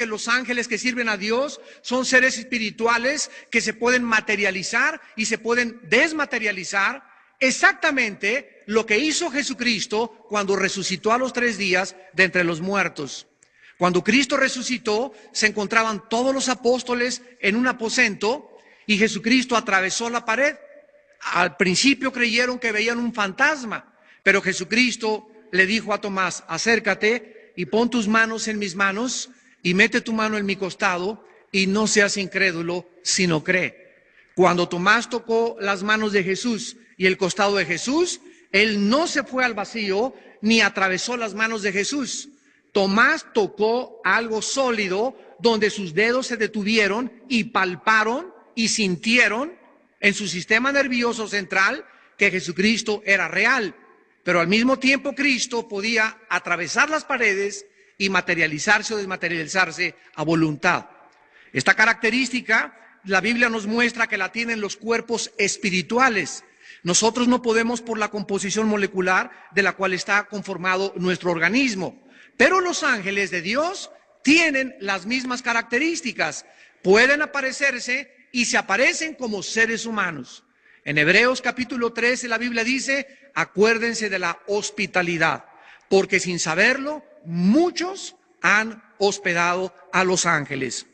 los ángeles que sirven a Dios son seres espirituales que se pueden materializar y se pueden desmaterializar. Exactamente lo que hizo Jesucristo cuando resucitó a los 3 días de entre los muertos. Cuando Cristo resucitó, se encontraban todos los apóstoles en un aposento y Jesucristo atravesó la pared. Al principio creyeron que veían un fantasma, pero Jesucristo le dijo a Tomás: acércate y pon tus manos en mis manos y mete tu mano en mi costado y no seas incrédulo, sino cree. Cuando Tomás tocó las manos de Jesús y el costado de Jesús, él no se fue al vacío ni atravesó las manos de Jesús. Tomás tocó algo sólido donde sus dedos se detuvieron y palparon y sintieron en su sistema nervioso central que Jesucristo era real. Pero al mismo tiempo Cristo podía atravesar las paredes y materializarse o desmaterializarse a voluntad. Esta característica, la Biblia nos muestra que la tienen los cuerpos espirituales. Nosotros no podemos por la composición molecular de la cual está conformado nuestro organismo. Pero los ángeles de Dios tienen las mismas características. Pueden aparecerse y se aparecen como seres humanos. En Hebreos capítulo 13 la Biblia dice: acuérdense de la hospitalidad, porque sin saberlo muchos han hospedado a los ángeles.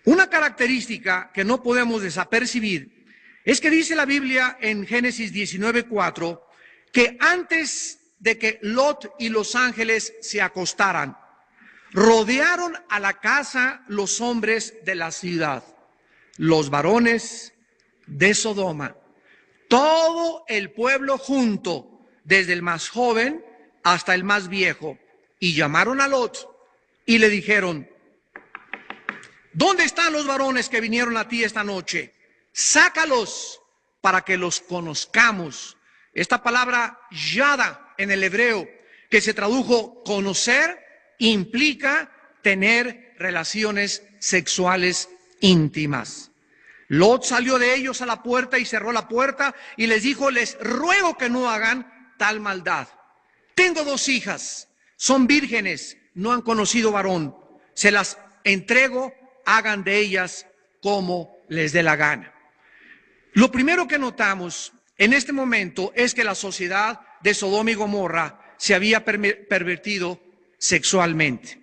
Una característica que no podemos desapercibir es que dice la Biblia en Génesis 19:4 que antes de que Lot y los ángeles se acostaran, rodearon a la casa los hombres de la ciudad, los varones de Sodoma, todo el pueblo junto, desde el más joven hasta el más viejo, y llamaron a Lot y le dijeron: ¿dónde están los varones que vinieron a ti esta noche? Sácalos para que los conozcamos. Esta palabra yada en el hebreo, que se tradujo conocer, implica tener relaciones sexuales íntimas. Lot salió de ellos a la puerta y cerró la puerta y les dijo: les ruego que no hagan tal maldad. Tengo 2 hijas, son vírgenes, no han conocido varón. Se las entrego, hagan de ellas como les dé la gana. Lo primero que notamos en este momento es que la sociedad de Sodoma y Gomorra se había pervertido sexualmente.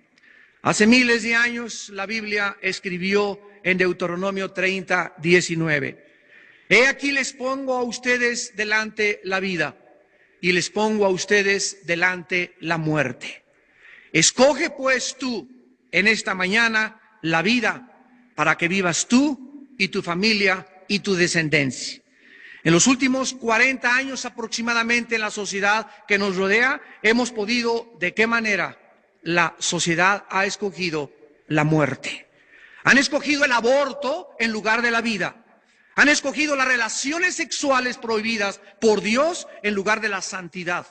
Hace miles de años la Biblia escribió en Deuteronomio 30:19: he aquí les pongo a ustedes delante la vida y les pongo a ustedes delante la muerte. Escoge pues tú en esta mañana la vida para que vivas tú y tu familia y tu descendencia. En los últimos 40 años aproximadamente en la sociedad que nos rodea hemos podido, ¿de qué manera? La sociedad ha escogido la muerte. Han escogido el aborto en lugar de la vida. Han escogido las relaciones sexuales prohibidas por Dios en lugar de la santidad.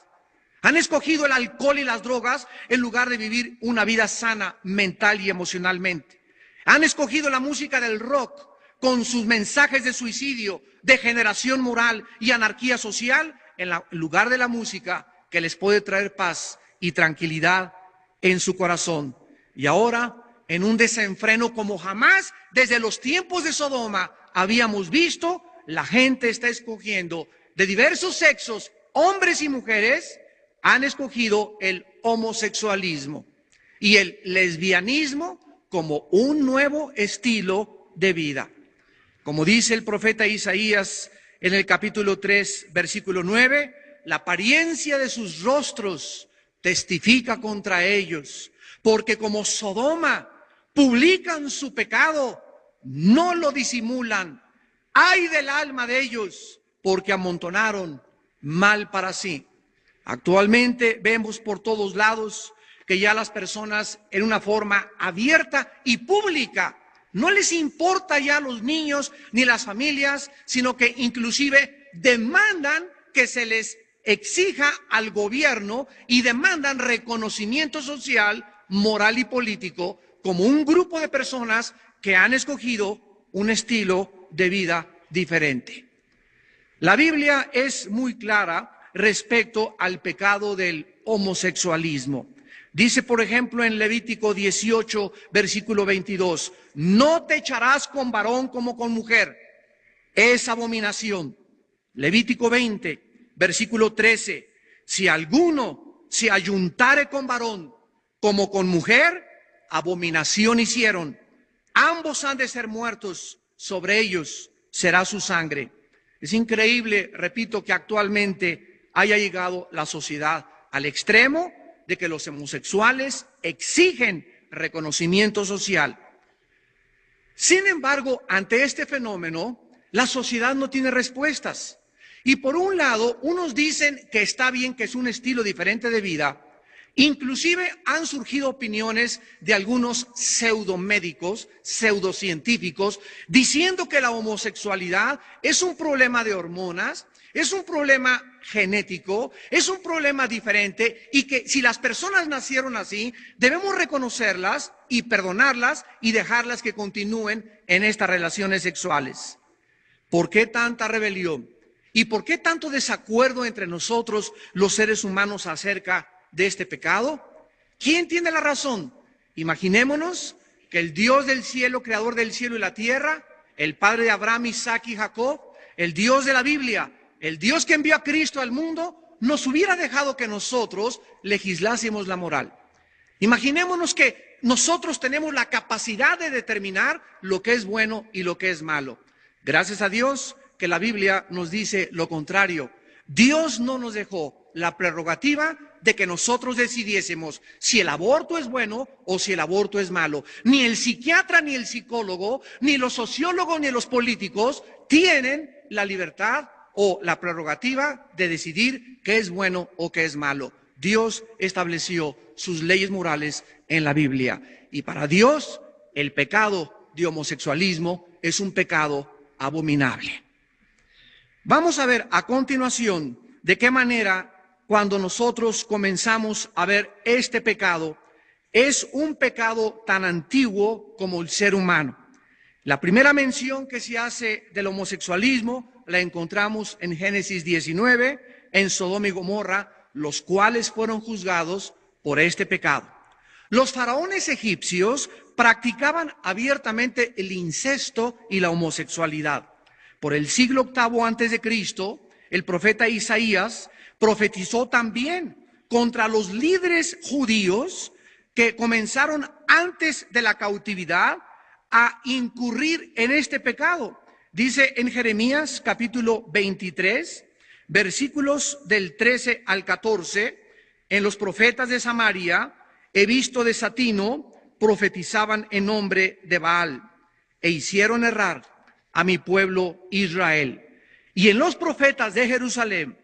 Han escogido el alcohol y las drogas en lugar de vivir una vida sana mental y emocionalmente. Han escogido la música del rock con sus mensajes de suicidio, degeneración moral y anarquía social, en lugar de la música que les puede traer paz y tranquilidad en su corazón. Y ahora, en un desenfreno como jamás desde los tiempos de Sodoma habíamos visto, la gente está escogiendo de diversos sexos, hombres y mujeres, han escogido el homosexualismo y el lesbianismo como un nuevo estilo de vida. Como dice el profeta Isaías en el capítulo 3, versículo 9, la apariencia de sus rostros testifica contra ellos, porque como Sodoma publican su pecado, no lo disimulan. Ay del alma de ellos, porque amontonaron mal para sí. Actualmente vemos por todos lados que ya las personas en una forma abierta y pública no les importa ya a los niños ni las familias, sino que inclusive demandan que se les exija al gobierno y demandan reconocimiento social, moral y político como un grupo de personas que han escogido un estilo de vida diferente. La Biblia es muy clara respecto al pecado del homosexualismo. Dice, por ejemplo, en Levítico 18, versículo 22, no te echarás con varón como con mujer, es abominación. Levítico 20, versículo 13, si alguno se ayuntare con varón como con mujer, abominación hicieron. Ambos han de ser muertos, sobre ellos será su sangre. Es increíble, repito, que actualmente haya llegado la sociedad al extremo de que los homosexuales exigen reconocimiento social. Sin embargo, ante este fenómeno, la sociedad no tiene respuestas. Y por un lado, unos dicen que está bien, que es un estilo diferente de vida. Inclusive han surgido opiniones de algunos pseudomédicos, pseudocientíficos, diciendo que la homosexualidad es un problema de hormonas, es un problema genético, es un problema diferente y que si las personas nacieron así, debemos reconocerlas y perdonarlas y dejarlas que continúen en estas relaciones sexuales. ¿Por qué tanta rebelión? ¿Y por qué tanto desacuerdo entre nosotros, los seres humanos, acerca de este pecado? ¿Quién tiene la razón? Imaginémonos que el Dios del cielo, creador del cielo y la tierra, el Padre de Abraham, Isaac y Jacob, el Dios de la Biblia, el Dios que envió a Cristo al mundo, nos hubiera dejado que nosotros legislásemos la moral. Imaginémonos que nosotros tenemos la capacidad de determinar lo que es bueno y lo que es malo. Gracias a Dios que la Biblia nos dice lo contrario. Dios no nos dejó la prerrogativa de que nosotros decidiésemos si el aborto es bueno o si el aborto es malo. Ni el psiquiatra, ni el psicólogo, ni los sociólogos, ni los políticos tienen la libertad o la prerrogativa de decidir qué es bueno o qué es malo. Dios estableció sus leyes morales en la Biblia. Y para Dios, el pecado de homosexualismo es un pecado abominable. Vamos a ver a continuación de qué manera, cuando nosotros comenzamos a ver este pecado, es un pecado tan antiguo como el ser humano. La primera mención que se hace del homosexualismo la encontramos en Génesis 19, en Sodoma y Gomorra, los cuales fueron juzgados por este pecado. Los faraones egipcios practicaban abiertamente el incesto y la homosexualidad. Por el siglo VIII antes de Cristo, el profeta Isaías profetizó también contra los líderes judíos que comenzaron antes de la cautividad a incurrir en este pecado. Dice en Jeremías capítulo 23, versículos del 13 al 14, en los profetas de Samaria he visto desatino, profetizaban en nombre de Baal e hicieron errar a mi pueblo Israel. Y en los profetas de Jerusalén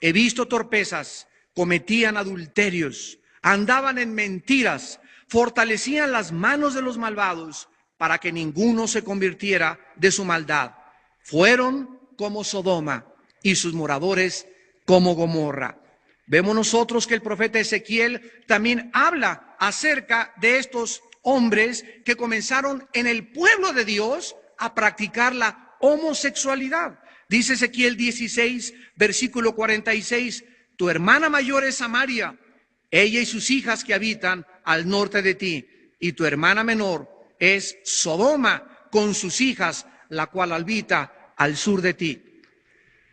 he visto torpezas, cometían adulterios, andaban en mentiras, fortalecían las manos de los malvados para que ninguno se convirtiera de su maldad. Fueron como Sodoma y sus moradores como Gomorra. Vemos nosotros que el profeta Ezequiel también habla acerca de estos hombres que comenzaron en el pueblo de Dios a practicar la homosexualidad. Dice Ezequiel 16, versículo 46, tu hermana mayor es Samaria, ella y sus hijas que habitan al norte de ti, y tu hermana menor es Sodoma con sus hijas, la cual habita al sur de ti.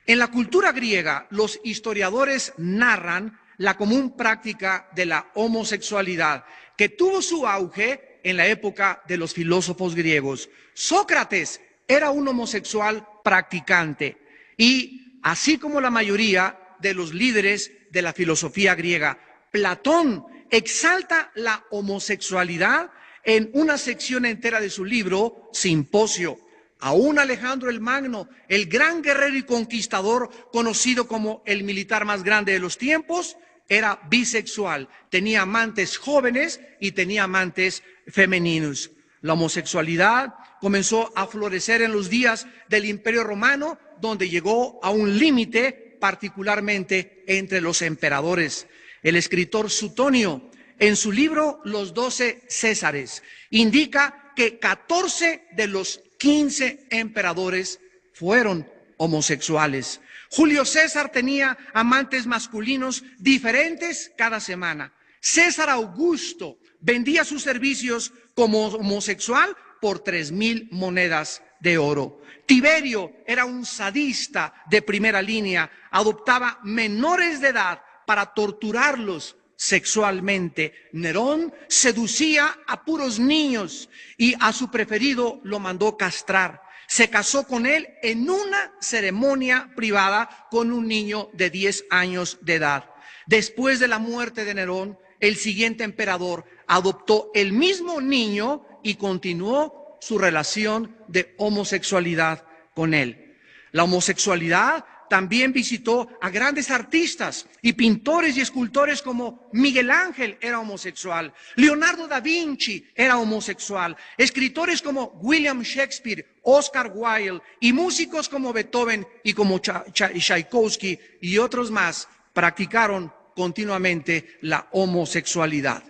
En la cultura griega, los historiadores narran la común práctica de la homosexualidad, que tuvo su auge en la época de los filósofos griegos. Sócrates era un homosexual practicante y así como la mayoría de los líderes de la filosofía griega, Platón exalta la homosexualidad en una sección entera de su libro Simposio. Aún Alejandro el Magno, el gran guerrero y conquistador, conocido como el militar más grande de los tiempos, era bisexual, tenía amantes jóvenes y tenía amantes femeninos. La homosexualidad comenzó a florecer en los días del Imperio Romano, donde llegó a un límite particularmente entre los emperadores. El escritor Suetonio, en su libro Los 12 Césares, indica que 14 de los 15 emperadores fueron homosexuales. Julio César tenía amantes masculinos diferentes cada semana. César Augusto vendía sus servicios como homosexual por 3,000 monedas de oro. Tiberio era un sadista de primera línea, adoptaba menores de edad para torturarlos sexualmente. Nerón seducía a puros niños y a su preferido lo mandó castrar. Se casó con él en una ceremonia privada con un niño de 10 años de edad. Después de la muerte de Nerón, el siguiente emperador adoptó el mismo niño y continuó su relación de homosexualidad con él. La homosexualidad también visitó a grandes artistas y pintores y escultores como Miguel Ángel era homosexual, Leonardo da Vinci era homosexual, escritores como William Shakespeare, Oscar Wilde y músicos como Beethoven y como Tchaikovsky y otros más practicaron continuamente la homosexualidad.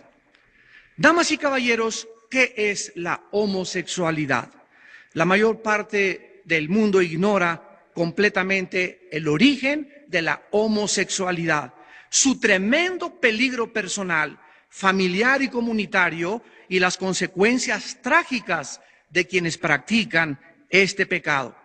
Damas y caballeros, ¿qué es la homosexualidad? La mayor parte del mundo ignora completamente el origen de la homosexualidad, su tremendo peligro personal, familiar y comunitario y las consecuencias trágicas de quienes practican este pecado.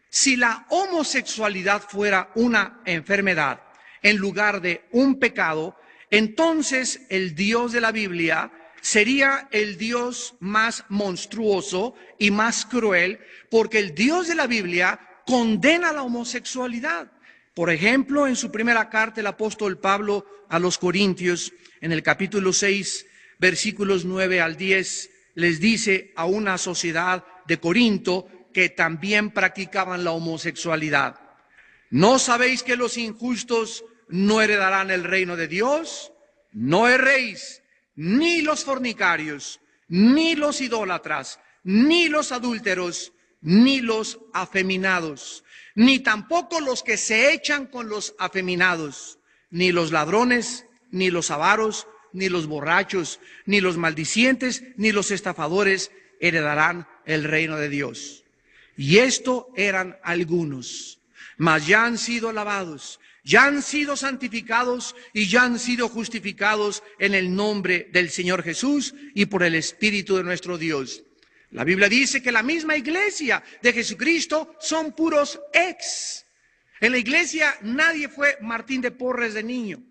Si la homosexualidad fuera una enfermedad en lugar de un pecado, entonces el Dios de la Biblia sería el Dios más monstruoso y más cruel, porque el Dios de la Biblia condena la homosexualidad. Por ejemplo, en su primera carta, el apóstol Pablo a los Corintios, en el capítulo 6, versículos 9 al 10, les dice a una sociedad de Corinto que también practicaban la homosexualidad: ¿no sabéis que los injustos no heredarán el reino de Dios? No erréis, ni los fornicarios, ni los idólatras, ni los adúlteros, ni los afeminados, ni tampoco los que se echan con los afeminados, ni los ladrones, ni los avaros, ni los borrachos, ni los maldicientes, ni los estafadores heredarán el reino de Dios. Y esto eran algunos, mas ya han sido lavados, ya han sido santificados y ya han sido justificados en el nombre del Señor Jesús y por el Espíritu de nuestro Dios. La Biblia dice que la misma iglesia de Jesucristo son puros ex. En la iglesia nadie fue Martín de Porres de niño.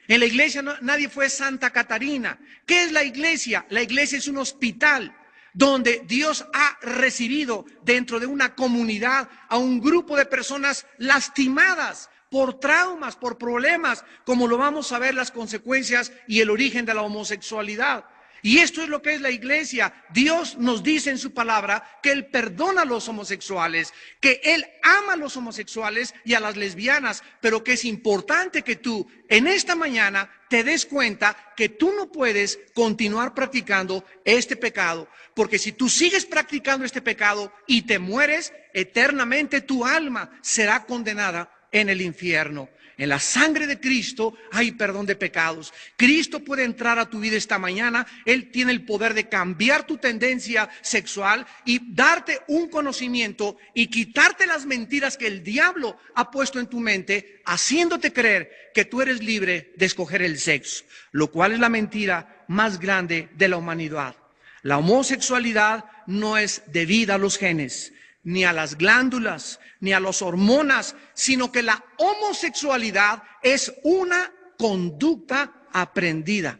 En la iglesia nadie fue Santa Catarina. ¿Qué es la iglesia? La iglesia es un hospital donde Dios ha recibido dentro de una comunidad a un grupo de personas lastimadas por traumas, por problemas, como lo vamos a ver las consecuencias y el origen de la homosexualidad. Y esto es lo que es la iglesia. Dios nos dice en su palabra que Él perdona a los homosexuales, que Él ama a los homosexuales y a las lesbianas, pero que es importante que tú en esta mañana te des cuenta que tú no puedes continuar practicando este pecado, porque si tú sigues practicando este pecado y te mueres, eternamente tu alma será condenada en el infierno. En la sangre de Cristo hay perdón de pecados. Cristo puede entrar a tu vida esta mañana. Él tiene el poder de cambiar tu tendencia sexual y darte un conocimiento y quitarte las mentiras que el diablo ha puesto en tu mente, haciéndote creer que tú eres libre de escoger el sexo, lo cual es la mentira más grande de la humanidad. La homosexualidad no es debida a los genes, ni a las glándulas, ni a las hormonas, sino que la homosexualidad es una conducta aprendida.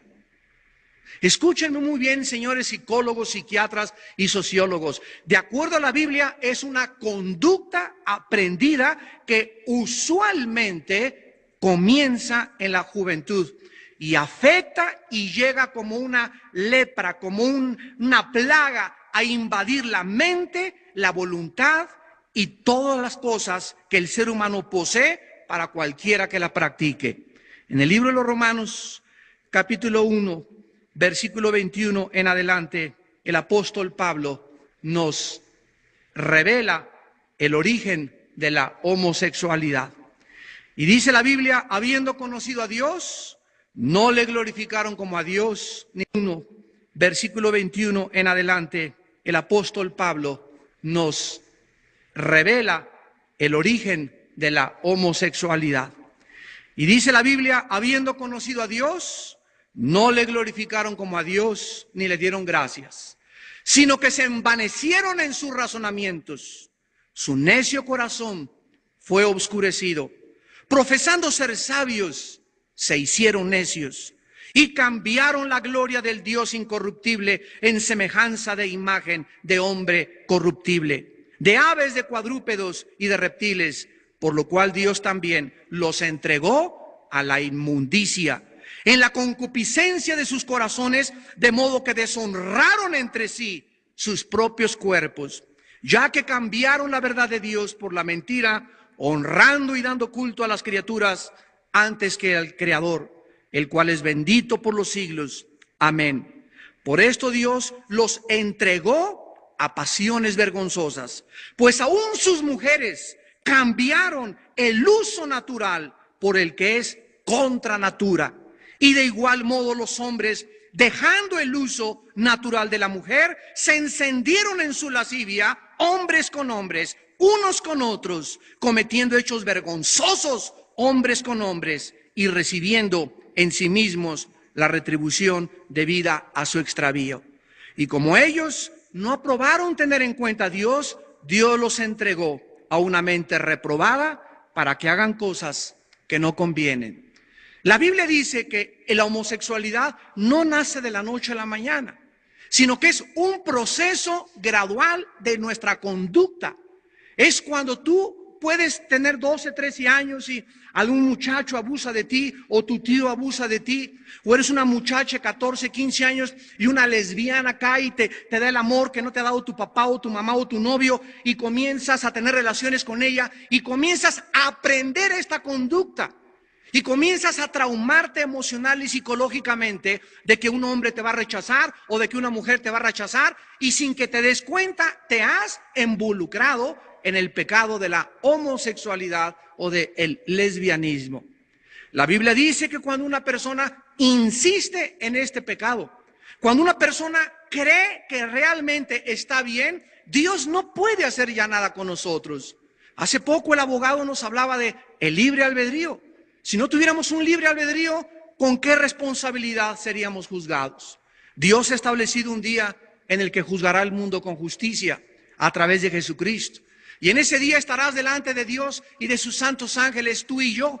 Escúchenme muy bien, señores psicólogos, psiquiatras y sociólogos. De acuerdo a la Biblia, es una conducta aprendida que usualmente comienza en la juventud y afecta y llega como una lepra, como una plaga a invadir la mente, la voluntad y todas las cosas que el ser humano posee para cualquiera que la practique. En el libro de los Romanos, capítulo 1, versículo 21 en adelante, el apóstol Pablo nos revela el origen de la homosexualidad. Y dice la Biblia: habiendo conocido a Dios, no le glorificaron como a Dios ni uno. Versículo 21 en adelante, el apóstol Pablo nos revela el origen de la homosexualidad. Y dice la Biblia: habiendo conocido a Dios, No le glorificaron como a Dios ni le dieron gracias, sino que se envanecieron en sus razonamientos. Su necio corazón fue obscurecido. Profesando ser sabios, se hicieron necios y cambiaron la gloria del Dios incorruptible en semejanza de imagen de hombre corruptible, de aves, de cuadrúpedos y de reptiles, por lo cual Dios también los entregó a la inmundicia en la concupiscencia de sus corazones, de modo que deshonraron entre sí sus propios cuerpos, ya que cambiaron la verdad de Dios por la mentira, honrando y dando culto a las criaturas antes que al Creador, el cual es bendito por los siglos. Amén. Por esto Dios los entregó a pasiones vergonzosas, pues aún sus mujeres cambiaron el uso natural por el que es contra natura. Y de igual modo los hombres, dejando el uso natural de la mujer, se encendieron en su lascivia, hombres con hombres, unos con otros, cometiendo hechos vergonzosos, hombres con hombres, y recibiendo en sí mismos la retribución debida a su extravío. Y como ellos no aprobaron tener en cuenta a Dios, Dios los entregó a una mente reprobada para que hagan cosas que no convienen. La Biblia dice que la homosexualidad no nace de la noche a la mañana, sino que es un proceso gradual de nuestra conducta. Es cuando tú puedes tener 12, 13 años y algún muchacho abusa de ti, o tu tío abusa de ti, o eres una muchacha de 14, 15 años y una lesbiana cae y te da el amor que no te ha dado tu papá o tu mamá o tu novio, y comienzas a tener relaciones con ella y comienzas a aprender esta conducta. Y comienzas a traumarte emocional y psicológicamente de que un hombre te va a rechazar o de que una mujer te va a rechazar, y sin que te des cuenta te has involucrado en el pecado de la homosexualidad o del lesbianismo. La Biblia dice que cuando una persona insiste en este pecado, cuando una persona cree que realmente está bien, Dios no puede hacer ya nada con nosotros. Hace poco el abogado nos hablaba de el libre albedrío. Si no tuviéramos un libre albedrío, ¿con qué responsabilidad seríamos juzgados? Dios ha establecido un día en el que juzgará al mundo con justicia a través de Jesucristo. Y en ese día estarás delante de Dios y de sus santos ángeles, tú y yo,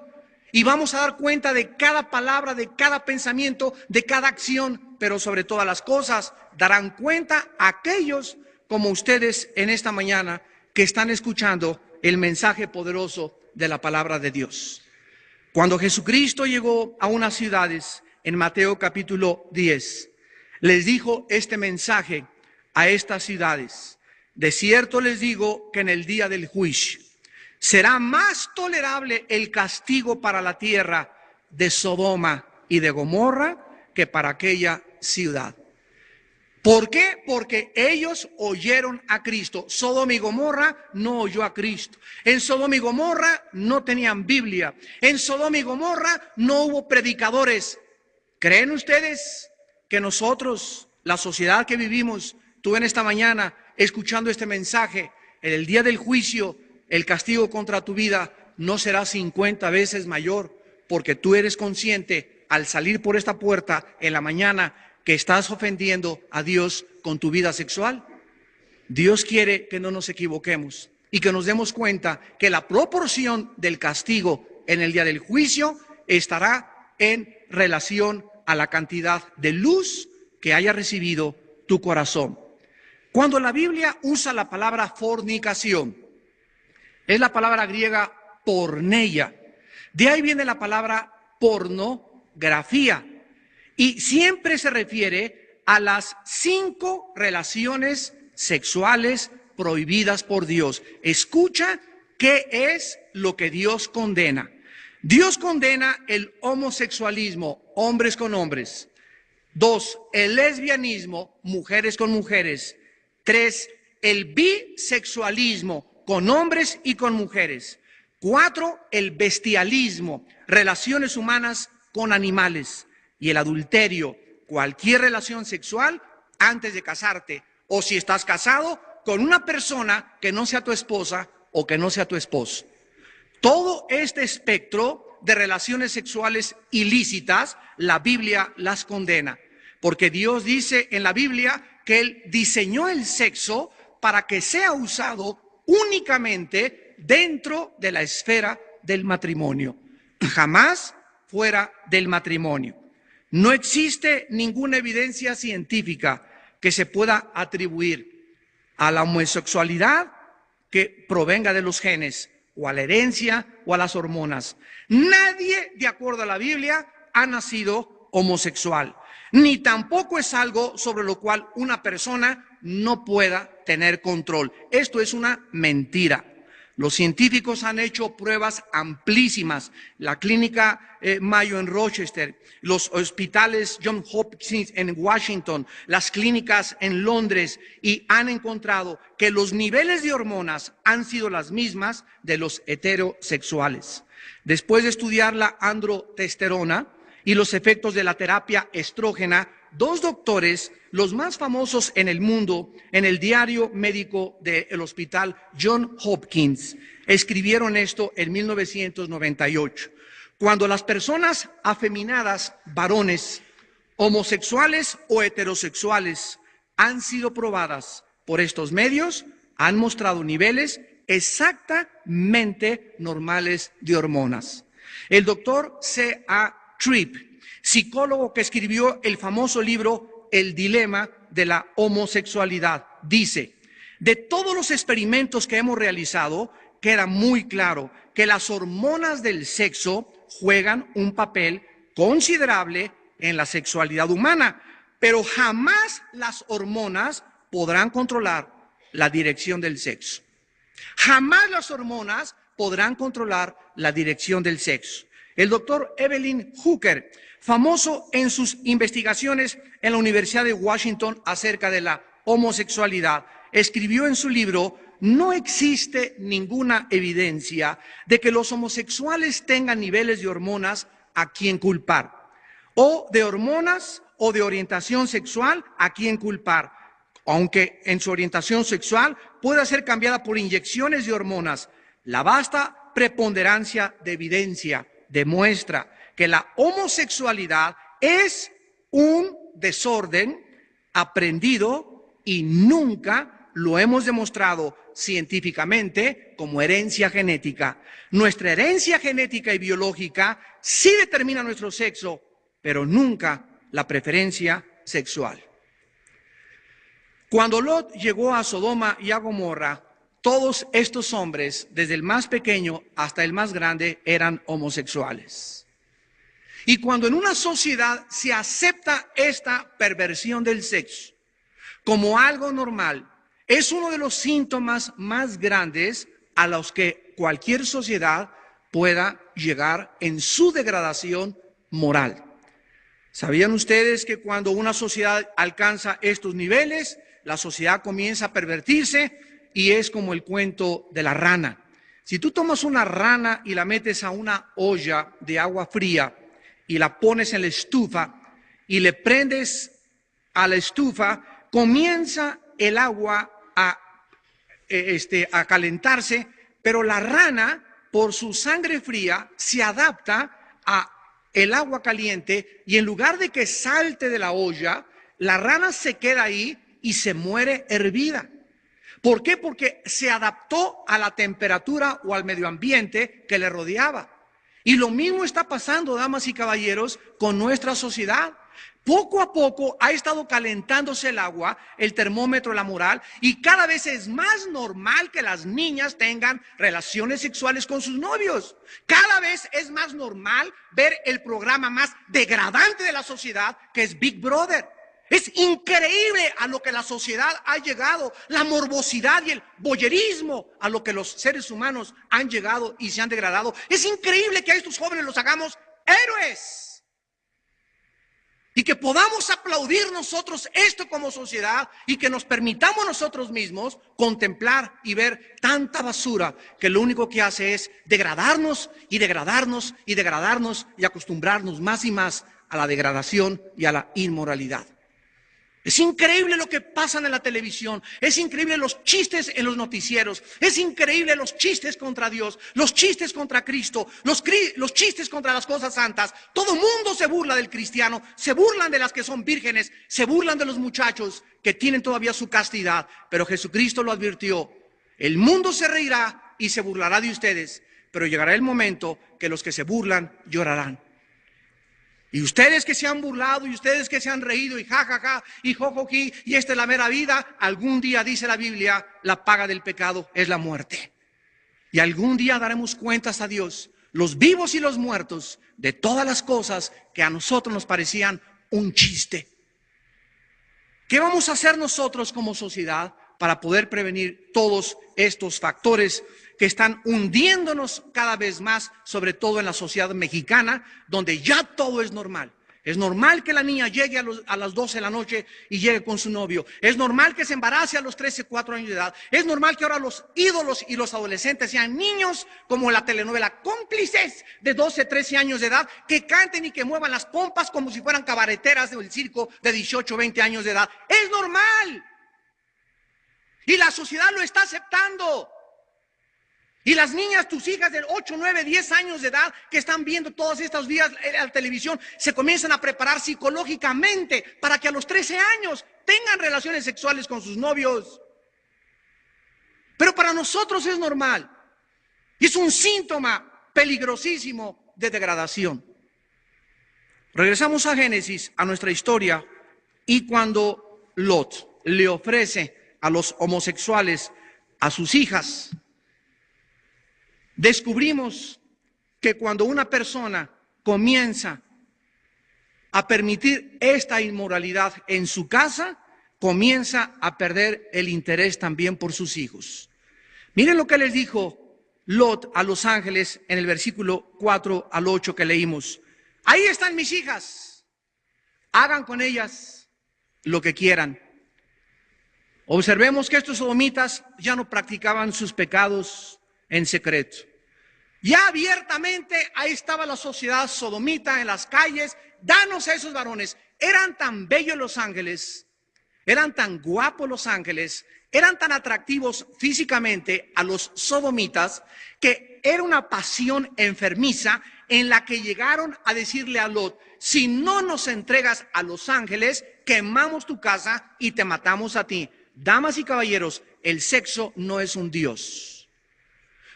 y vamos a dar cuenta de cada palabra, de cada pensamiento, de cada acción, pero sobre todas las cosas darán cuenta aquellos como ustedes en esta mañana que están escuchando el mensaje poderoso de la palabra de Dios. Cuando Jesucristo llegó a unas ciudades, en Mateo capítulo 10, les dijo este mensaje a estas ciudades: de cierto les digo que en el día del juicio será más tolerable el castigo para la tierra de Sodoma y de Gomorra que para aquella ciudad. ¿Por qué? Porque ellos oyeron a Cristo. Sodoma y Gomorra no oyó a Cristo. En Sodoma y Gomorra no tenían Biblia. En Sodoma y Gomorra no hubo predicadores. ¿Creen ustedes que nosotros, la sociedad que vivimos, tú en esta mañana, escuchando este mensaje, en el día del juicio, el castigo contra tu vida no será 50 veces mayor? Porque tú eres consciente al salir por esta puerta en la mañana que estás ofendiendo a Dios con tu vida sexual. Dios quiere que no nos equivoquemos y que nos demos cuenta que la proporción del castigo en el día del juicio estará en relación a la cantidad de luz que haya recibido tu corazón. Cuando la Biblia usa la palabra fornicación, es la palabra griega porneia. De ahí viene la palabra pornografía. Y siempre se refiere a las 5 relaciones sexuales prohibidas por Dios. Escucha qué es lo que Dios condena. Dios condena el homosexualismo, hombres con hombres. 2, el lesbianismo, mujeres con mujeres. 3, el bisexualismo, con hombres y con mujeres. 4, el bestialismo, relaciones humanas con animales. Y el adulterio, cualquier relación sexual antes de casarte, o si estás casado, con una persona que no sea tu esposa o que no sea tu esposo. Todo este espectro de relaciones sexuales ilícitas, la Biblia las condena. Porque Dios dice en la Biblia que Él diseñó el sexo para que sea usado únicamente dentro de la esfera del matrimonio, jamás fuera del matrimonio. No existe ninguna evidencia científica que se pueda atribuir a la homosexualidad que provenga de los genes, o a la herencia, o a las hormonas. Nadie, de acuerdo a la Biblia, ha nacido homosexual, ni tampoco es algo sobre lo cual una persona no pueda tener control. Esto es una mentira. Los científicos han hecho pruebas amplísimas. La clínica Mayo en Rochester, los hospitales Johns Hopkins en Washington, las clínicas en Londres, y han encontrado que los niveles de hormonas han sido las mismas de los heterosexuales. Después de estudiar la androtesterona y los efectos de la terapia estrógena, dos doctores, los más famosos en el mundo, en el diario médico del hospital Johns Hopkins, escribieron esto en 1998. Cuando las personas afeminadas, varones, homosexuales o heterosexuales, han sido probadas por estos medios, han mostrado niveles exactamente normales de hormonas. El doctor C.A. Tripp, psicólogo que escribió el famoso libro El dilema de la homosexualidad, dice: de todos los experimentos que hemos realizado, queda muy claro que las hormonas del sexo juegan un papel considerable en la sexualidad humana, pero jamás las hormonas podrán controlar la dirección del sexo. Jamás las hormonas podrán controlar la dirección del sexo. El doctor Evelyn Hooker, famoso en sus investigaciones en la Universidad de Washington acerca de la homosexualidad, escribió en su libro: no existe ninguna evidencia de que los homosexuales tengan niveles de hormonas a quien culpar, o de hormonas o de orientación sexual a quien culpar, aunque en su orientación sexual pueda ser cambiada por inyecciones de hormonas. La vasta preponderancia de evidencia demuestra que la homosexualidad es un desorden aprendido y nunca lo hemos demostrado científicamente como herencia genética. Nuestra herencia genética y biológica sí determina nuestro sexo, pero nunca la preferencia sexual. Cuando Lot llegó a Sodoma y a Gomorra, todos estos hombres, desde el más pequeño hasta el más grande, eran homosexuales. Y cuando en una sociedad se acepta esta perversión del sexo como algo normal, es uno de los síntomas más grandes a los que cualquier sociedad pueda llegar en su degradación moral. ¿Sabían ustedes que cuando una sociedad alcanza estos niveles, la sociedad comienza a pervertirse? Y es como el cuento de la rana. Si tú tomas una rana y la metes a una olla de agua fría y la pones en la estufa y le prendes a la estufa, comienza el agua a calentarse, pero la rana, por su sangre fría, se adapta a el agua caliente y en lugar de que salte de la olla, la rana se queda ahí y se muere hervida. ¿Por qué? Porque se adaptó a la temperatura o al medio ambiente que le rodeaba. Y lo mismo está pasando, damas y caballeros, con nuestra sociedad. Poco a poco ha estado calentándose el agua, el termómetro, la moral, y cada vez es más normal que las niñas tengan relaciones sexuales con sus novios. Cada vez es más normal ver el programa más degradante de la sociedad, que es Big Brother. Es increíble a lo que la sociedad ha llegado, la morbosidad y el voyerismo a lo que los seres humanos han llegado y se han degradado. Es increíble que a estos jóvenes los hagamos héroes y que podamos aplaudir nosotros esto como sociedad y que nos permitamos nosotros mismos contemplar y ver tanta basura que lo único que hace es degradarnos y degradarnos y degradarnos y acostumbrarnos más y más a la degradación y a la inmoralidad. Es increíble lo que pasa en la televisión, es increíble los chistes en los noticieros, es increíble los chistes contra Dios, los chistes contra Cristo, los chistes contra las cosas santas. Todo mundo se burla del cristiano, se burlan de las que son vírgenes, se burlan de los muchachos que tienen todavía su castidad. Pero Jesucristo lo advirtió: el mundo se reirá y se burlará de ustedes, pero llegará el momento que los que se burlan llorarán. Y ustedes que se han burlado, y ustedes que se han reído, y jajaja, y jojoji, y esta es la mera vida, algún día, dice la Biblia, la paga del pecado es la muerte. Y algún día daremos cuentas a Dios, los vivos y los muertos, de todas las cosas que a nosotros nos parecían un chiste. ¿Qué vamos a hacer nosotros como sociedad para poder prevenir todos estos factores que están hundiéndonos cada vez más, sobre todo en la sociedad mexicana, donde ya todo es normal? Es normal que la niña llegue a las 12 de la noche y llegue con su novio. Es normal que se embarace a los 13, 4 años de edad. Es normal que ahora los ídolos y los adolescentes sean niños, como la telenovela Cómplices, de 12, 13 años de edad, que canten y que muevan las pompas como si fueran cabareteras del circo de 18, 20 años de edad. Es normal. Y la sociedad lo está aceptando. Y las niñas, tus hijas de 8, 9, 10 años de edad que están viendo todos estos días en la televisión, se comienzan a preparar psicológicamente para que a los 13 años tengan relaciones sexuales con sus novios. Pero para nosotros es normal. Y es un síntoma peligrosísimo de degradación. Regresamos a Génesis, a nuestra historia, y cuando Lot le ofrece a los homosexuales a sus hijas, descubrimos que cuando una persona comienza a permitir esta inmoralidad en su casa, comienza a perder el interés también por sus hijos. Miren lo que les dijo Lot a los ángeles en el versículo 4 al 8 que leímos. Ahí están mis hijas, hagan con ellas lo que quieran. Observemos que estos sodomitas ya no practicaban sus pecados en secreto. Ya abiertamente ahí estaba la sociedad sodomita en las calles. Danos a esos varones. Eran tan bellos los ángeles, eran tan guapos los ángeles, eran tan atractivos físicamente a los sodomitas, que era una pasión enfermiza en la que llegaron a decirle a Lot: si no nos entregas a los ángeles, quemamos tu casa y te matamos a ti. Damas y caballeros, el sexo no es un dios.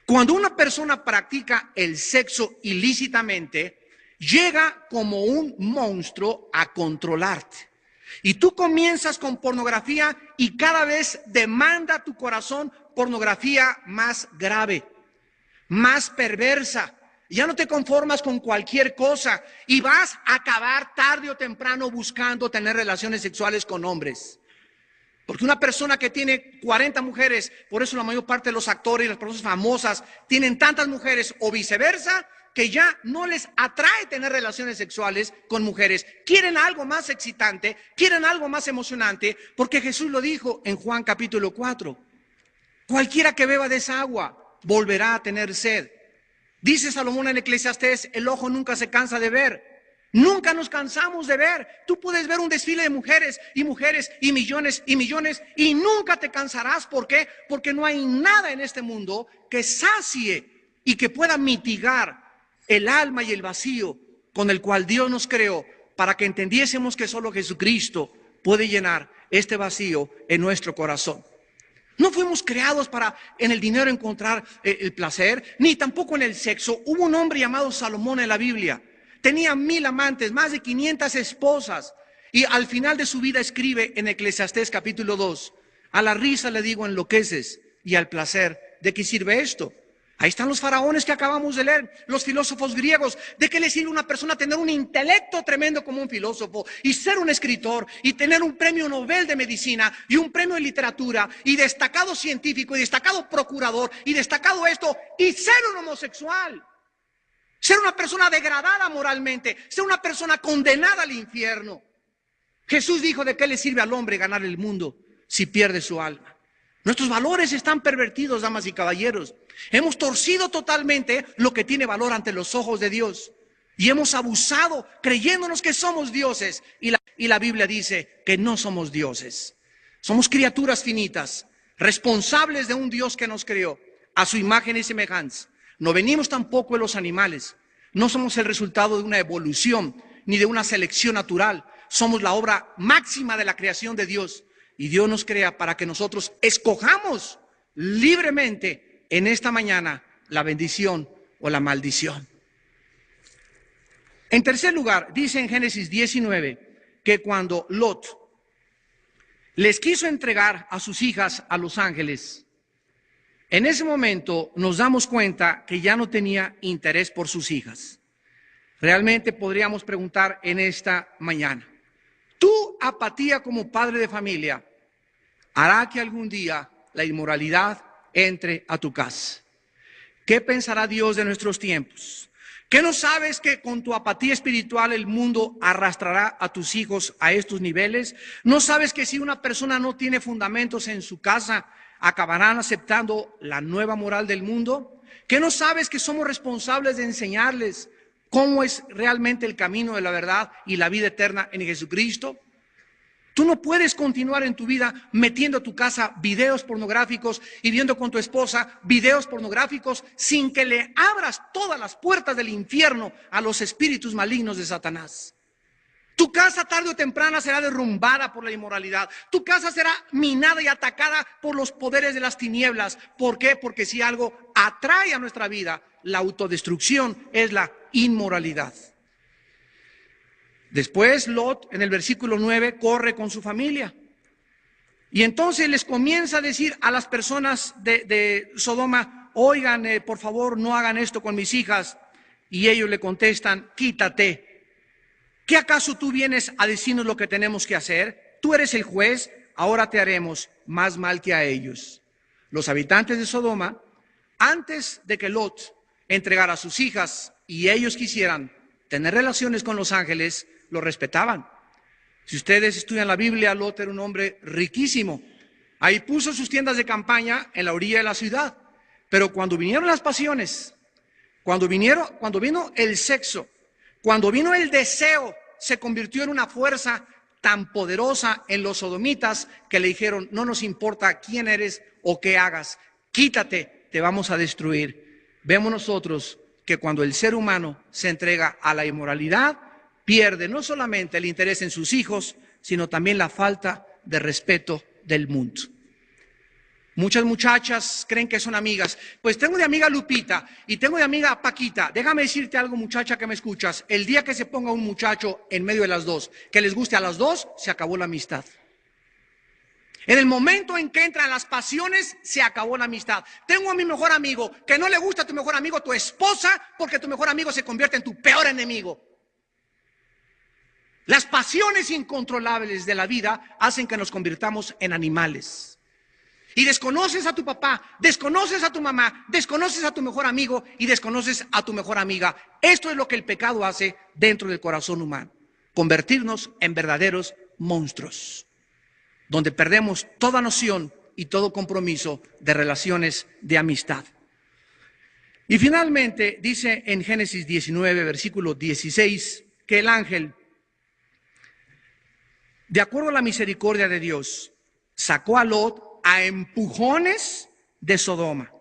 Cuando una persona practica el sexo ilícitamente, llega como un monstruo a controlarte. Y tú comienzas con pornografía y cada vez demanda tu corazón pornografía más grave, más perversa. Ya no te conformas con cualquier cosa y vas a acabar tarde o temprano buscando tener relaciones sexuales con hombres. Porque una persona que tiene 40 mujeres, por eso la mayor parte de los actores y las personas famosas tienen tantas mujeres, o viceversa, que ya no les atrae tener relaciones sexuales con mujeres. Quieren algo más excitante, quieren algo más emocionante, porque Jesús lo dijo en Juan capítulo 4. Cualquiera que beba de esa agua volverá a tener sed. Dice Salomón en Eclesiastés: el ojo nunca se cansa de ver. Nunca nos cansamos de ver. Tú puedes ver un desfile de mujeres y millones y nunca te cansarás. ¿Por qué? Porque no hay nada en este mundo que sacie y que pueda mitigar el alma y el vacío con el cual Dios nos creó, para que entendiésemos que solo Jesucristo puede llenar este vacío en nuestro corazón. No fuimos creados para en el dinero encontrar el placer, ni tampoco en el sexo. Hubo un hombre llamado Salomón en la Biblia. Tenía 1000 amantes, más de 500 esposas. Y al final de su vida escribe en Eclesiastés capítulo 2: a la risa le digo enloqueces, y al placer, ¿de qué sirve esto? Ahí están los faraones que acabamos de leer, los filósofos griegos. ¿De qué le sirve a una persona tener un intelecto tremendo como un filósofo y ser un escritor y tener un premio Nobel de medicina y un premio de literatura y destacado científico y destacado procurador y destacado esto, y ser un homosexual? Ser una persona degradada moralmente, ser una persona condenada al infierno. Jesús dijo: ¿de qué le sirve al hombre ganar el mundo si pierde su alma? Nuestros valores están pervertidos, damas y caballeros. Hemos torcido totalmente lo que tiene valor ante los ojos de Dios. Y hemos abusado creyéndonos que somos dioses. Y y la Biblia dice que no somos dioses. Somos criaturas finitas, responsables de un Dios que nos creó a su imagen y semejanza. No venimos tampoco de los animales. No somos el resultado de una evolución ni de una selección natural. Somos la obra máxima de la creación de Dios. Y Dios nos crea para que nosotros escojamos libremente en esta mañana la bendición o la maldición. En tercer lugar, dice en Génesis 19 que cuando Lot les quiso entregar a sus hijas a los ángeles, en ese momento nos damos cuenta que ya no tenía interés por sus hijas. Realmente podríamos preguntar en esta mañana, ¿tu apatía como padre de familia hará que algún día la inmoralidad entre a tu casa? ¿Qué pensará Dios de nuestros tiempos? ¿Qué no sabes que con tu apatía espiritual el mundo arrastrará a tus hijos a estos niveles? ¿No sabes que si una persona no tiene fundamentos en su casa, acabarán aceptando la nueva moral del mundo? ¿Qué no sabes que somos responsables de enseñarles cómo es realmente el camino de la verdad y la vida eterna en Jesucristo? Tú no puedes continuar en tu vida metiendo a tu casa videos pornográficos y viendo con tu esposa videos pornográficos sin que le abras todas las puertas del infierno a los espíritus malignos de Satanás. Tu casa tarde o temprano será derrumbada por la inmoralidad. Tu casa será minada y atacada por los poderes de las tinieblas. ¿Por qué? Porque si algo atrae a nuestra vida, la autodestrucción es la inmoralidad. Después Lot, en el versículo 9, corre con su familia. Y entonces les comienza a decir a las personas de Sodoma, oigan, por favor, no hagan esto con mis hijas. Y ellos le contestan, quítate. ¿Qué acaso tú vienes a decirnos lo que tenemos que hacer? Tú eres el juez, ahora te haremos más mal que a ellos. Los habitantes de Sodoma, antes de que Lot entregara a sus hijas y ellos quisieran tener relaciones con los ángeles, lo respetaban. Si ustedes estudian la Biblia, Lot era un hombre riquísimo. Ahí puso sus tiendas de campaña en la orilla de la ciudad. Pero cuando vinieron las pasiones, cuando vino el sexo, cuando vino el deseo, se convirtió en una fuerza tan poderosa en los sodomitas que le dijeron, no nos importa quién eres o qué hagas, quítate, te vamos a destruir. Vemos nosotros que cuando el ser humano se entrega a la inmoralidad, pierde no solamente el interés en sus hijos, sino también la falta de respeto del mundo. Muchas muchachas creen que son amigas. Pues tengo de amiga Lupita y tengo de amiga Paquita. Déjame decirte algo, muchacha, que me escuchas. El día que se ponga un muchacho en medio de las dos, que les guste a las dos, se acabó la amistad. En el momento en que entran las pasiones, se acabó la amistad. Tengo a mi mejor amigo, que no le gusta a tu mejor amigo, tu esposa, porque tu mejor amigo se convierte en tu peor enemigo. Las pasiones incontrolables de la vida hacen que nos convirtamos en animales. Y desconoces a tu papá, desconoces a tu mamá, desconoces a tu mejor amigo y desconoces a tu mejor amiga. Esto es lo que el pecado hace dentro del corazón humano. Convertirnos en verdaderos monstruos, donde perdemos toda noción y todo compromiso de relaciones de amistad. Y finalmente dice en Génesis 19, versículo 16, que el ángel, de acuerdo a la misericordia de Dios, sacó a Lot a empujones de Sodoma.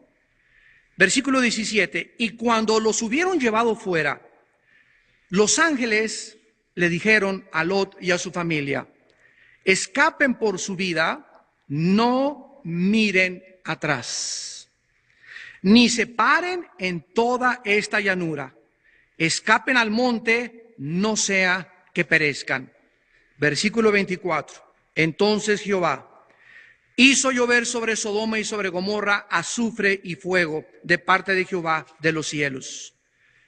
Versículo 17, y cuando los hubieron llevado fuera, los ángeles le dijeron a Lot y a su familia, escapen por su vida, no miren atrás, ni se paren en toda esta llanura, escapen al monte, no sea que perezcan. Versículo 24, entonces Jehová hizo llover sobre Sodoma y sobre Gomorra azufre y fuego de parte de Jehová de los cielos,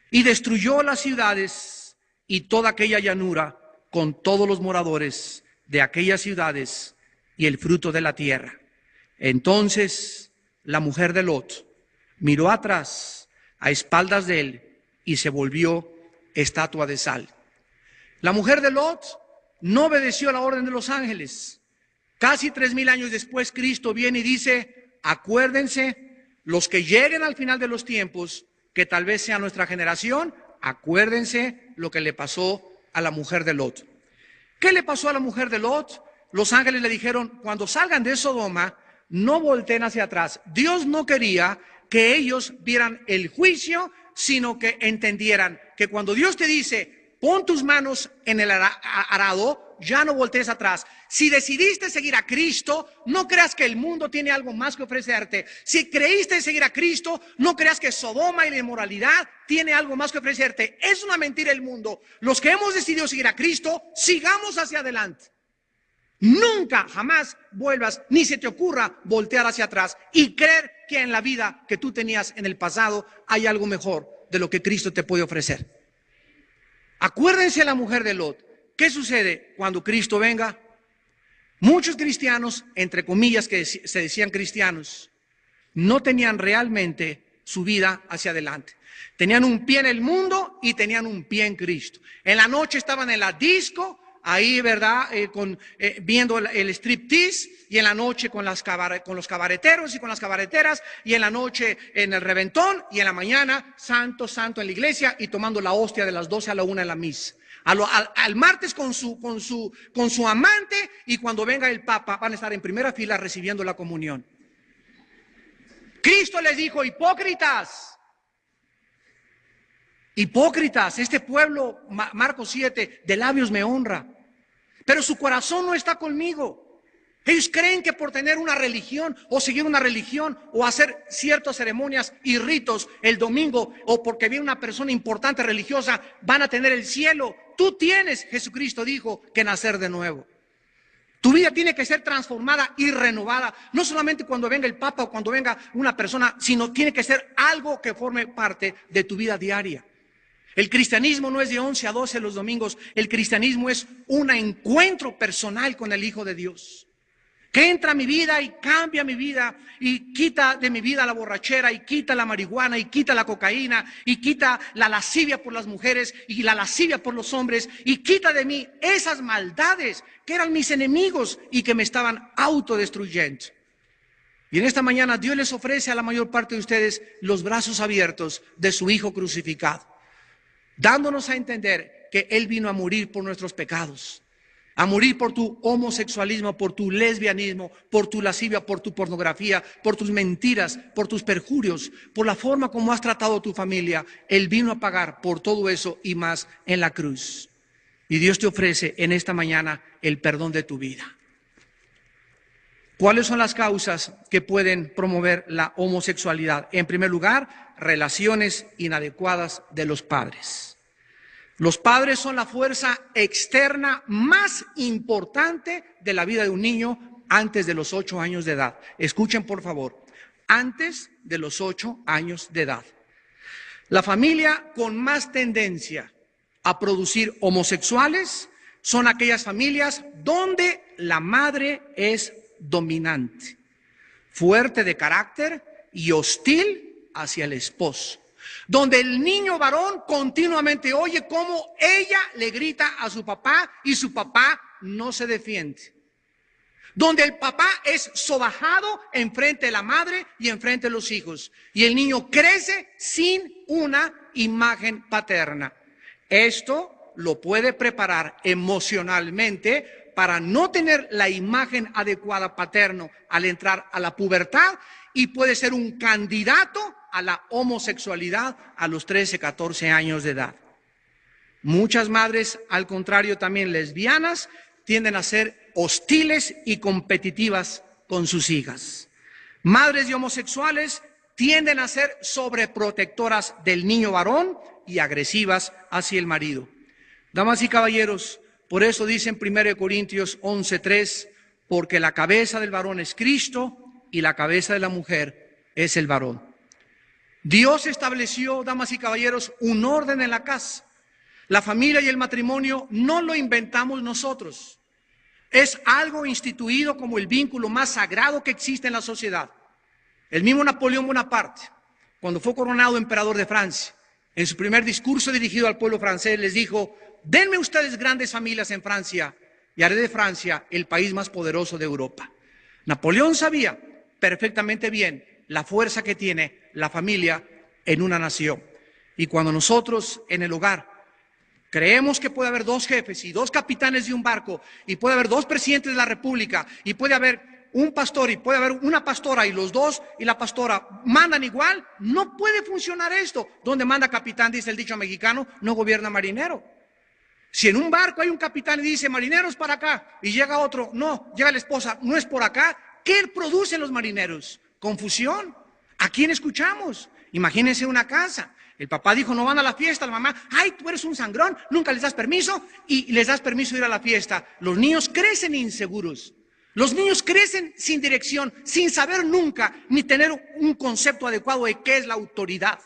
y destruyó las ciudades y toda aquella llanura con todos los moradores de aquellas ciudades y el fruto de la tierra. Entonces la mujer de Lot miró atrás a espaldas de él y se volvió estatua de sal. La mujer de Lot no obedeció a la orden de los ángeles. Casi 3000 años después, Cristo viene y dice, acuérdense, los que lleguen al final de los tiempos, que tal vez sea nuestra generación, acuérdense lo que le pasó a la mujer de Lot. ¿Qué le pasó a la mujer de Lot? Los ángeles le dijeron, cuando salgan de Sodoma, no volteen hacia atrás. Dios no quería que ellos vieran el juicio, sino que entendieran que cuando Dios te dice, pon tus manos en el arado, ya no voltees atrás. Si decidiste seguir a Cristo, no creas que el mundo tiene algo más que ofrecerte. Si creíste seguir a Cristo, no creas que Sodoma y la inmoralidad tiene algo más que ofrecerte. Es una mentira el mundo. Los que hemos decidido seguir a Cristo, sigamos hacia adelante. Nunca, jamás vuelvas, ni se te ocurra voltear hacia atrás y creer que en la vida que tú tenías en el pasado hay algo mejor de lo que Cristo te puede ofrecer. Acuérdense a la mujer de Lot. ¿Qué sucede cuando Cristo venga? Muchos cristianos, entre comillas que se decían cristianos, no tenían realmente su vida hacia adelante. Tenían un pie en el mundo y tenían un pie en Cristo. En la noche estaban en la disco, ahí, ¿verdad? Viendo el striptease, y en la noche con los cabareteros y con las cabareteras, y en la noche en el reventón, y en la mañana, santo, santo en la iglesia, y tomando la hostia de las 12 a la 1 en la misa. Al martes con su amante, y cuando venga el Papa van a estar en primera fila recibiendo la comunión. Cristo les dijo, hipócritas, este pueblo, Marcos 7, de labios me honra, pero su corazón no está conmigo. Ellos creen que por tener una religión o seguir una religión o hacer ciertas ceremonias y ritos el domingo o porque viene una persona importante religiosa van a tener el cielo. Tú tienes, Jesucristo dijo, que nacer de nuevo. Tu vida tiene que ser transformada y renovada, no solamente cuando venga el Papa o cuando venga una persona, sino tiene que ser algo que forme parte de tu vida diaria. El cristianismo no es de 11 a 12 los domingos, el cristianismo es un encuentro personal con el Hijo de Dios, que entra a mi vida y cambia mi vida y quita de mi vida la borrachera y quita la marihuana y quita la cocaína y quita la lascivia por las mujeres y la lascivia por los hombres y quita de mí esas maldades que eran mis enemigos y que me estaban autodestruyendo. Y en esta mañana Dios les ofrece a la mayor parte de ustedes los brazos abiertos de su Hijo crucificado, dándonos a entender que Él vino a morir por nuestros pecados, a morir por tu homosexualismo, por tu lesbianismo, por tu lascivia, por tu pornografía, por tus mentiras, por tus perjurios, por la forma como has tratado a tu familia. Él vino a pagar por todo eso y más en la cruz. Y Dios te ofrece en esta mañana el perdón de tu vida. ¿Cuáles son las causas que pueden promover la homosexualidad? En primer lugar, relaciones inadecuadas de los padres. Los padres son la fuerza externa más importante de la vida de un niño antes de los 8 años de edad. Escuchen, por favor, antes de los 8 años de edad. La familia con más tendencia a producir homosexuales son aquellas familias donde la madre es dominante, fuerte de carácter y hostil hacia el esposo, donde el niño varón continuamente oye cómo ella le grita a su papá y su papá no se defiende, donde el papá es sobajado enfrente de la madre y enfrente de los hijos, y el niño crece sin una imagen paterna. Esto lo puede preparar emocionalmente para no tener la imagen adecuada paterno al entrar a la pubertad, y puede ser un candidato a la homosexualidad a los 13, 14 años de edad. Muchas madres, al contrario, también lesbianas, tienden a ser hostiles y competitivas con sus hijas. Madres de homosexuales tienden a ser sobreprotectoras del niño varón y agresivas hacia el marido. Damas y caballeros, por eso dice en 1 Corintios 11:3, porque la cabeza del varón es Cristo y la cabeza de la mujer es el varón. Dios estableció, damas y caballeros, un orden en la casa. La familia y el matrimonio no lo inventamos nosotros. Es algo instituido como el vínculo más sagrado que existe en la sociedad. El mismo Napoleón Bonaparte, cuando fue coronado emperador de Francia, en su primer discurso dirigido al pueblo francés, les dijo: denme ustedes grandes familias en Francia y haré de Francia el país más poderoso de Europa. Napoleón sabía perfectamente bien la fuerza que tiene la familia en una nación. Y cuando nosotros en el hogar Creemos que puede haber dos jefes y dos capitanes de un barco, y puede haber dos presidentes de la república, y puede haber un pastor y puede haber una pastora, y los dos y la pastora mandan igual. No puede funcionar esto. Donde manda capitán, dice el dicho mexicano, no gobierna marinero. Si en un barco hay un capitán y dice marineros para acá, y llega otro, no, llega la esposa, no es por acá, ¿qué producen los marineros? Confusión. ¿A quién escuchamos? Imagínense una casa. El papá dijo, no van a la fiesta. La mamá, ay, tú eres un sangrón, nunca les das permiso, y les das permiso de ir a la fiesta. Los niños crecen inseguros. Los niños crecen sin dirección, sin saber nunca, ni tener un concepto adecuado de qué es la autoridad.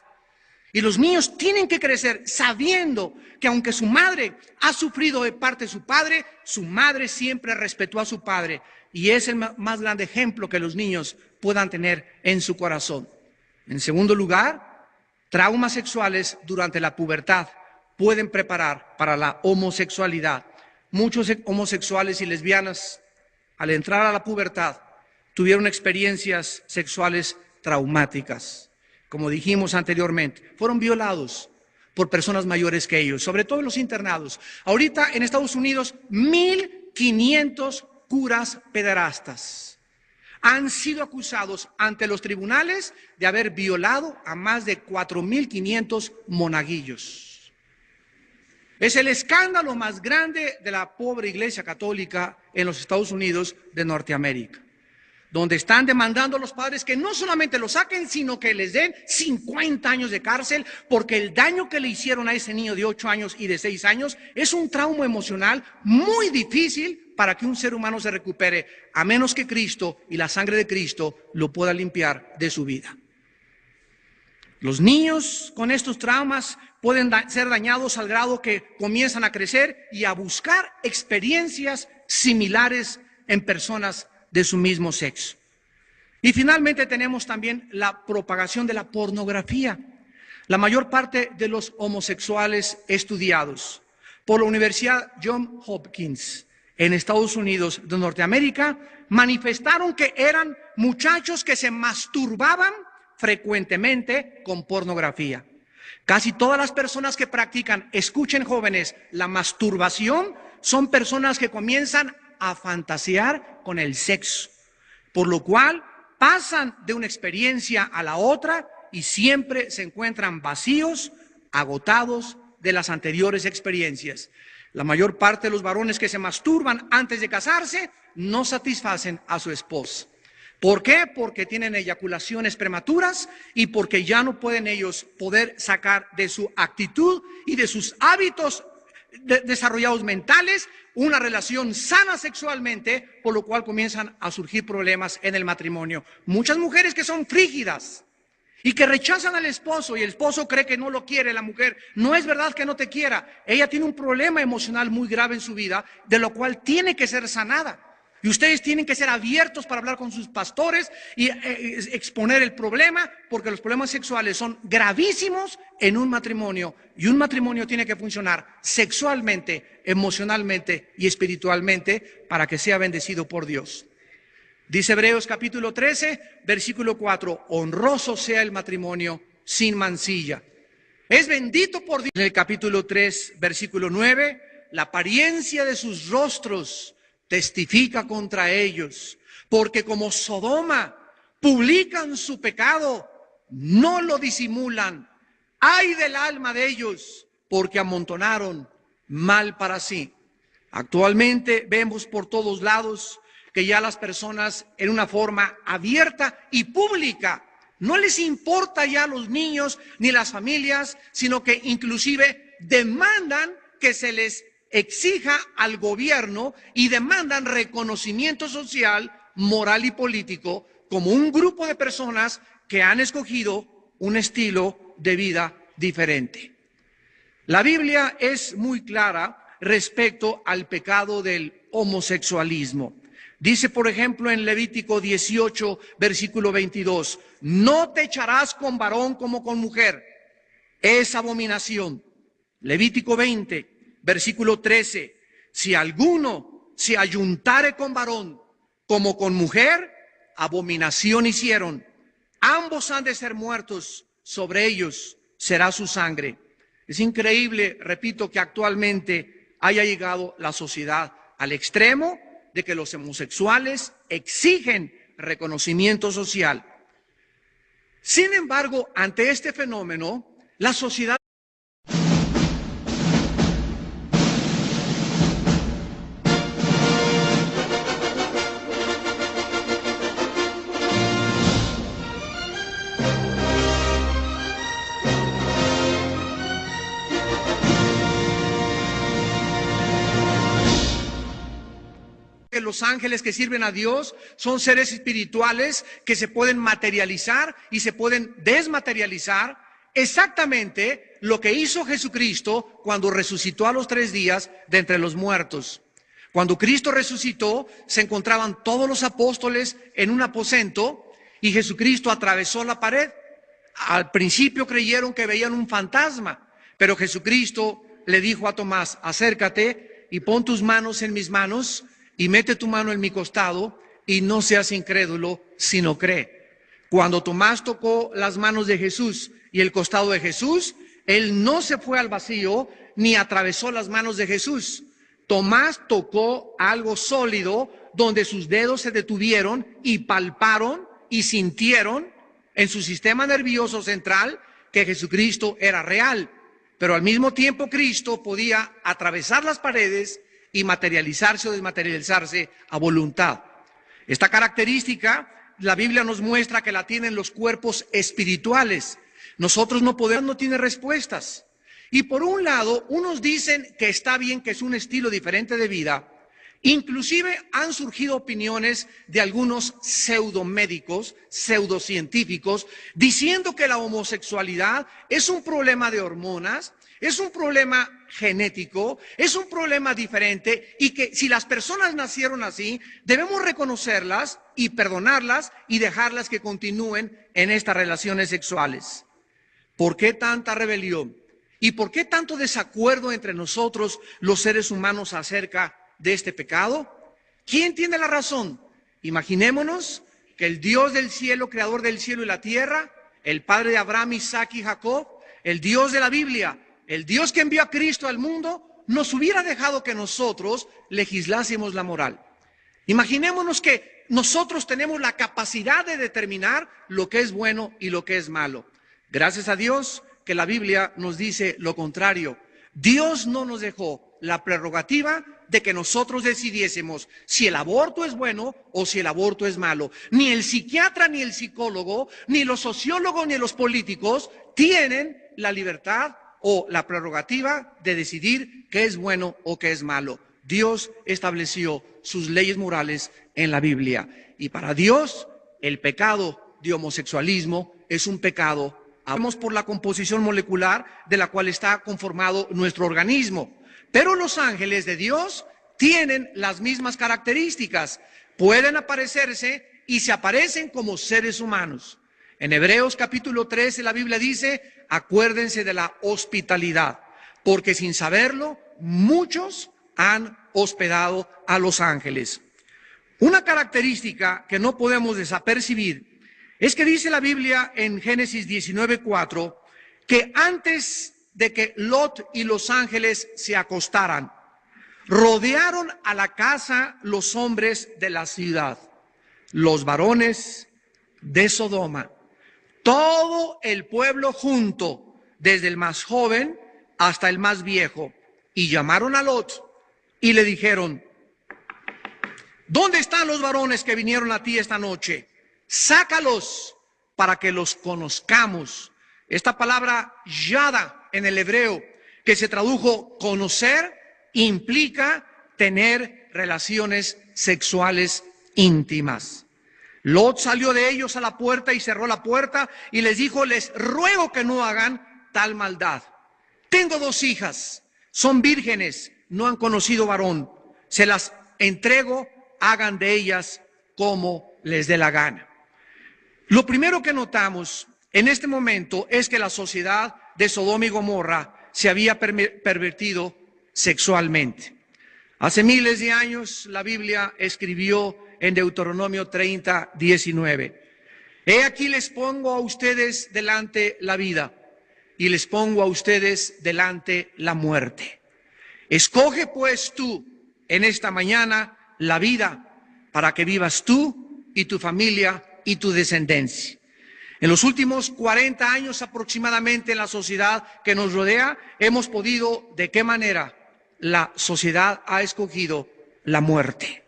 Y los niños tienen que crecer sabiendo que aunque su madre ha sufrido de parte de su padre, su madre siempre respetó a su padre. Y es el más grande ejemplo que los niños puedan tener en su corazón. En segundo lugar, traumas sexuales durante la pubertad pueden preparar para la homosexualidad. Muchos homosexuales y lesbianas, al entrar a la pubertad, tuvieron experiencias sexuales traumáticas. Como dijimos anteriormente, fueron violados por personas mayores que ellos, sobre todo en los internados. Ahorita en Estados Unidos, 1,500 curas pederastas han sido acusados ante los tribunales de haber violado a más de 4,500 monaguillos. Es el escándalo más grande de la pobre Iglesia Católica en los Estados Unidos de Norteamérica, donde están demandando a los padres que no solamente lo saquen, sino que les den 50 años de cárcel, porque el daño que le hicieron a ese niño de 8 años y de 6 años es un trauma emocional muy difícil para que un ser humano se recupere, a menos que Cristo y la sangre de Cristo lo pueda limpiar de su vida. Los niños con estos traumas pueden ser dañados al grado que comienzan a crecer y a buscar experiencias similares en personas de su mismo sexo. Y finalmente tenemos también la propagación de la pornografía. La mayor parte de los homosexuales estudiados por la Universidad Johns Hopkins en Estados Unidos de Norteamérica manifestaron que eran muchachos que se masturbaban frecuentemente con pornografía. Casi todas las personas que practican, escuchen jóvenes, la masturbación, son personas que comienzan a fantasear con el sexo, por lo cual pasan de una experiencia a la otra y siempre se encuentran vacíos, agotados de las anteriores experiencias. La mayor parte de los varones que se masturban antes de casarse no satisfacen a su esposa. ¿Por qué? Porque tienen eyaculaciones prematuras y porque ya no pueden ellos poder sacar de su actitud y de sus hábitos desarrollados mentales una relación sana sexualmente, por lo cual comienzan a surgir problemas en el matrimonio. Muchas mujeres que son frígidas y que rechazan al esposo y el esposo cree que no lo quiere la mujer. No es verdad que no te quiera. Ella tiene un problema emocional muy grave en su vida, de lo cual tiene que ser sanada. Y ustedes tienen que ser abiertos para hablar con sus pastores y exponer el problema, porque los problemas sexuales son gravísimos en un matrimonio, y un matrimonio tiene que funcionar sexualmente, emocionalmente y espiritualmente para que sea bendecido por Dios. Dice Hebreos capítulo 13, versículo 4, honroso sea el matrimonio sin mancilla. Es bendito por Dios. En el capítulo 3, versículo 9, la apariencia de sus rostros testifica contra ellos, porque como Sodoma publican su pecado, no lo disimulan. Ay del alma de ellos, porque amontonaron mal para sí. Actualmente vemos por todos lados que ya las personas en una forma abierta y pública no les importa ya a los niños ni las familias, sino que inclusive demandan que se les exija al gobierno y demandan reconocimiento social, moral y político como un grupo de personas que han escogido un estilo de vida diferente. La Biblia es muy clara respecto al pecado del homosexualismo. Dice, por ejemplo, en Levítico 18, versículo 22, no te echarás con varón como con mujer, es abominación. Levítico 20, versículo 13, si alguno se ayuntare con varón como con mujer, abominación hicieron. Ambos han de ser muertos, sobre ellos será su sangre. Es increíble, repito, que actualmente haya llegado la sociedad al extremo de que los homosexuales exigen reconocimiento social. Sin embargo, ante este fenómeno, la sociedad que los ángeles que sirven a Dios son seres espirituales que se pueden materializar y se pueden desmaterializar. Exactamente lo que hizo Jesucristo cuando resucitó a los 3 días de entre los muertos. Cuando Cristo resucitó, se encontraban todos los apóstoles en un aposento y Jesucristo atravesó la pared. Al principio creyeron que veían un fantasma, pero Jesucristo le dijo a Tomás: acércate y pon tus manos en mis manos y mete tu mano en mi costado y no seas incrédulo, sino cree. Cuando Tomás tocó las manos de Jesús y el costado de Jesús, él no se fue al vacío ni atravesó las manos de Jesús. Tomás tocó algo sólido donde sus dedos se detuvieron y palparon y sintieron en su sistema nervioso central que Jesucristo era real. Pero al mismo tiempo Cristo podía atravesar las paredes y materializarse o desmaterializarse a voluntad. Esta característica, la Biblia nos muestra que la tienen los cuerpos espirituales. Nosotros no podemos, no tiene respuestas. Y por un lado, unos dicen que está bien, que es un estilo diferente de vida. Inclusive han surgido opiniones de algunos pseudomédicos, pseudocientíficos, diciendo que la homosexualidad es un problema de hormonas, es un problema genético, es un problema diferente y que si las personas nacieron así, debemos reconocerlas y perdonarlas y dejarlas que continúen en estas relaciones sexuales. ¿Por qué tanta rebelión? ¿Y por qué tanto desacuerdo entre nosotros los seres humanos acerca de este pecado? ¿Quién tiene la razón? Imaginémonos que el Dios del cielo, creador del cielo y la tierra, el Padre de Abraham, Isaac y Jacob, el Dios de la Biblia, el Dios que envió a Cristo al mundo, nos hubiera dejado que nosotros legislásemos la moral. Imaginémonos que nosotros tenemos la capacidad de determinar lo que es bueno y lo que es malo. Gracias a Dios que la Biblia nos dice lo contrario. Dios no nos dejó la prerrogativa de que nosotros decidiésemos si el aborto es bueno o si el aborto es malo. Ni el psiquiatra, ni el psicólogo, ni los sociólogos, ni los políticos tienen la libertad o la prerrogativa de decidir qué es bueno o qué es malo. Dios estableció sus leyes morales en la Biblia. Y para Dios, el pecado de homosexualismo es un pecado. Hablamos por la composición molecular de la cual está conformado nuestro organismo. Pero los ángeles de Dios tienen las mismas características. Pueden aparecerse y se aparecen como seres humanos. En Hebreos capítulo 13 la Biblia dice: acuérdense de la hospitalidad, porque sin saberlo muchos han hospedado a los ángeles. Una característica que no podemos desapercibir es que dice la Biblia en Génesis 19:4 que antes de que Lot y los ángeles se acostaran, rodearon a la casa los hombres de la ciudad, los varones de Sodoma, todo el pueblo junto, desde el más joven hasta el más viejo, y llamaron a Lot y le dijeron: ¿dónde están los varones que vinieron a ti esta noche? Sácalos para que los conozcamos. Esta palabra yada en el hebreo, que se tradujo conocer, implica tener relaciones sexuales íntimas. Lot salió de ellos a la puerta y cerró la puerta y les dijo: les ruego que no hagan tal maldad. Tengo 2 hijas, son vírgenes, no han conocido varón. Se las entrego, hagan de ellas como les dé la gana. Lo primero que notamos en este momento es que la sociedad de Sodoma y Gomorra se había pervertido sexualmente. Hace miles de años la Biblia escribió en Deuteronomio 30:19: he aquí les pongo a ustedes delante la vida, y les pongo a ustedes delante la muerte. Escoge pues tú en esta mañana la vida para que vivas tú y tu familia y tu descendencia. En los últimos 40 años aproximadamente en la sociedad que nos rodea, hemos podido, ¿de qué manera? La sociedad ha escogido la muerte.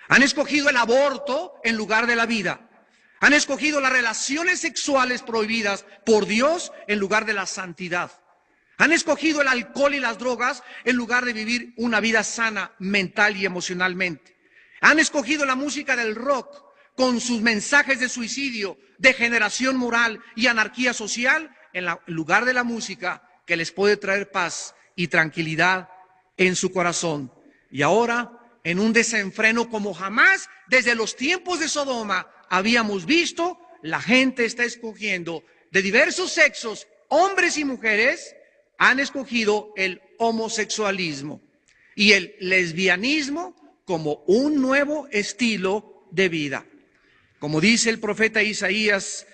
Han escogido el aborto en lugar de la vida. Han escogido las relaciones sexuales prohibidas por Dios en lugar de la santidad. Han escogido el alcohol y las drogas en lugar de vivir una vida sana mental y emocionalmente. Han escogido la música del rock con sus mensajes de suicidio, degeneración moral y anarquía social en lugar de la música que les puede traer paz y tranquilidad en su corazón. Y ahora, en un desenfreno como jamás desde los tiempos de Sodoma habíamos visto, la gente está escogiendo de diversos sexos, hombres y mujeres, han escogido el homosexualismo y el lesbianismo como un nuevo estilo de vida. Como dice el profeta Isaías